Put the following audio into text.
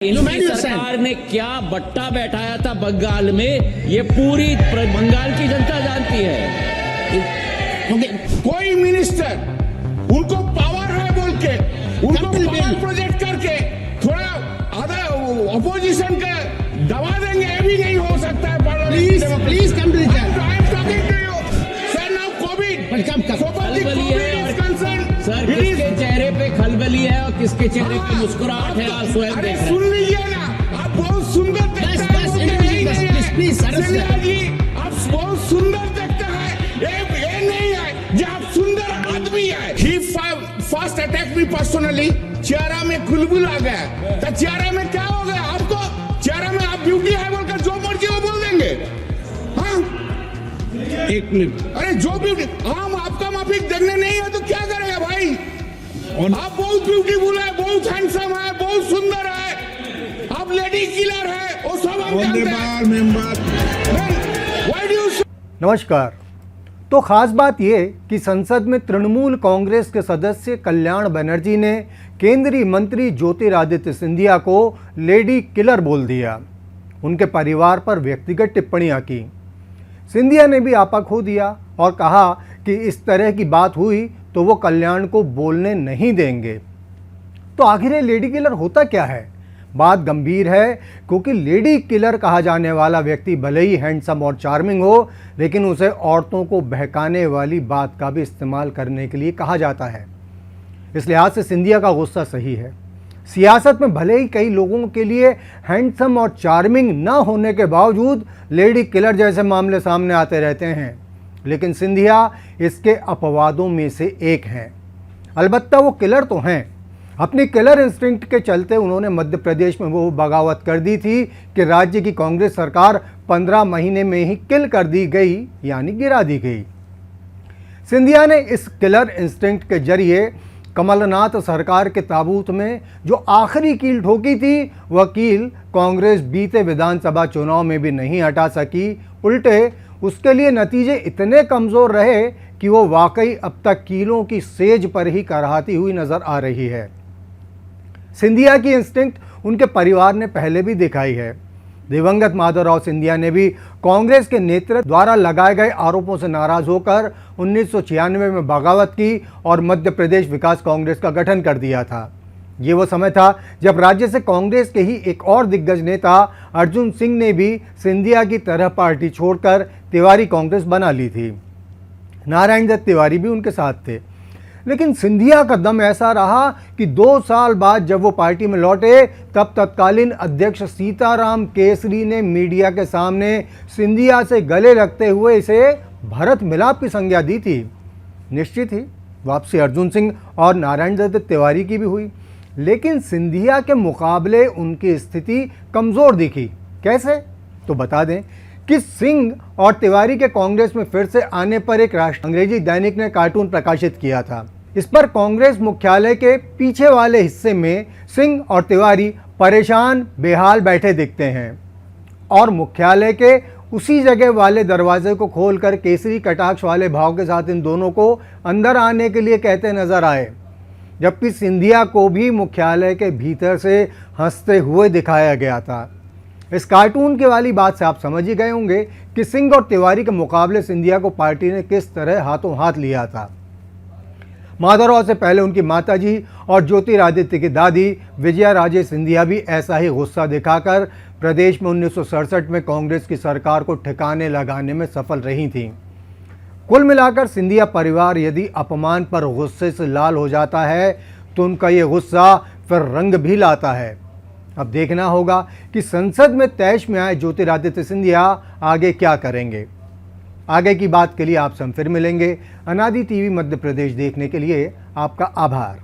इनकी सरकार ने क्या बट्टा बैठाया था बंगाल में, ये पूरी बंगाल की जनता जानती है। कोई मिनिस्टर उनको पावर है बोल के, उनको पावर प्रोजेक्ट करके थोड़ा आधा अपोजिशन का दबा देंगे, ये भी नहीं हो सकता है। Please come to the I am talking to you sir. Now sir किसके चेहरे पे खलबली है और किसके चेहरे पे मुस्कुराहट है, आप स्वयं देख रहे हैं। सुन लीजिए ना, आप बहुत सुंदर दिखते हैं। प्लीज जी, आप बहुत सुंदर दिखते हैं। ये नहीं है जो आप सुंदर आदमी है। ही फर्स्ट अटैक मी पर्सनली। चेहरा में खुलबुल आ गया तो चेहरा में क्या हो गया आपको? चेहरा में आप ब्यूटी है बोलकर जो मर्जी वो बोल देंगे। हाँ, एक मिनट। अरे जो ब्यूटी, हम आपका माफिक देखने नहीं है तो क्या करेगा भाई? आप बहुत ब्यूटीफुल है, बहुत हैंडसम है, बहुत सुंदर है, आप लेडी किलर है, वो सब हम जानते हैं। नमस्कार। तो खास बात ये कि संसद में तृणमूल कांग्रेस के सदस्य कल्याण बनर्जी ने केंद्रीय मंत्री ज्योतिरादित्य सिंधिया को लेडी किलर बोल दिया। उनके परिवार पर व्यक्तिगत टिप्पणियां की। सिंधिया ने भी आपा खो दिया और कहा कि इस तरह की बात हुई तो वो कल्याण को बोलने नहीं देंगे। तो आखिर ये लेडी किलर होता क्या है? बात गंभीर है, क्योंकि लेडी किलर कहा जाने वाला व्यक्ति भले ही हैंडसम और चार्मिंग हो, लेकिन उसे औरतों को बहकाने वाली बात का भी इस्तेमाल करने के लिए कहा जाता है। इस लिहाज से सिंधिया का गुस्सा सही है। सियासत में भले ही कई लोगों के लिए हैंडसम और चार्मिंग ना होने के बावजूद लेडी किलर जैसे मामले सामने आते रहते हैं, लेकिन सिंधिया इसके अपवादों में से एक हैं। अलबत्ता वो किलर तो हैं। अपनी किलर इंस्टिंक्ट के चलते उन्होंने मध्य प्रदेश में वो बगावत कर दी थी कि राज्य की कांग्रेस सरकार 15 महीने में ही किल कर दी गई, यानी गिरा दी गई। सिंधिया ने इस किलर इंस्टिंक्ट के जरिए कमलनाथ सरकार के ताबूत में जो आखिरी कील ठोकी थी, वह कील कांग्रेस बीते विधानसभा चुनाव में भी नहीं हटा सकी। उल्टे उसके लिए नतीजे इतने कमज़ोर रहे कि वो वाकई अब तक कीलों की सेज पर ही कराहती हुई नज़र आ रही है। सिंधिया की इंस्टिंक्ट उनके परिवार ने पहले भी दिखाई है। दिवंगत माधवराव सिंधिया ने भी कांग्रेस के नेतृत्व द्वारा लगाए गए आरोपों से नाराज होकर 1996 में बगावत की और मध्य प्रदेश विकास कांग्रेस का गठन कर दिया था। ये वो समय था जब राज्य से कांग्रेस के ही एक और दिग्गज नेता अर्जुन सिंह ने भी सिंधिया की तरह पार्टी छोड़कर तिवारी कांग्रेस बना ली थी। नारायण दत्त तिवारी भी उनके साथ थे। लेकिन सिंधिया का दम ऐसा रहा कि 2 साल बाद जब वो पार्टी में लौटे, तब तत्कालीन अध्यक्ष सीताराम केसरी ने मीडिया के सामने सिंधिया से गले लगते हुए इसे भरत मिलाप की संज्ञा दी थी। निश्चित ही वापसी अर्जुन सिंह और नारायण दत्त तिवारी की भी हुई, लेकिन सिंधिया के मुकाबले उनकी स्थिति कमज़ोर दिखी। कैसे? तो बता दें कि सिंह और तिवारी के कांग्रेस में फिर से आने पर एक अंग्रेजी दैनिक ने कार्टून प्रकाशित किया था। इस पर कांग्रेस मुख्यालय के पीछे वाले हिस्से में सिंह और तिवारी परेशान बेहाल बैठे दिखते हैं और मुख्यालय के उसी जगह वाले दरवाजे को खोलकर केसरी कटाक्ष वाले भाव के साथ इन दोनों को अंदर आने के लिए कहते नजर आए, जबकि सिंधिया को भी मुख्यालय के भीतर से हंसते हुए दिखाया गया था। इस कार्टून के वाली बात से आप समझ ही गए होंगे कि सिंह और तिवारी के मुकाबले सिंधिया को पार्टी ने किस तरह हाथों हाथ लिया था। माधवराव से पहले उनकी माताजी और ज्योतिरादित्य की दादी विजया राजे सिंधिया भी ऐसा ही गुस्सा दिखाकर प्रदेश में 1967 में कांग्रेस की सरकार को ठिकाने लगाने में सफल रही थीं। कुल मिलाकर सिंधिया परिवार यदि अपमान पर गुस्से से लाल हो जाता है तो उनका ये गुस्सा फिर रंग भी लाता है। अब देखना होगा कि संसद में तैश में आए ज्योतिरादित्य सिंधिया आगे क्या करेंगे। आगे की बात के लिए आपसे हम फिर मिलेंगे। अनादि टीवी मध्य प्रदेश देखने के लिए आपका आभार।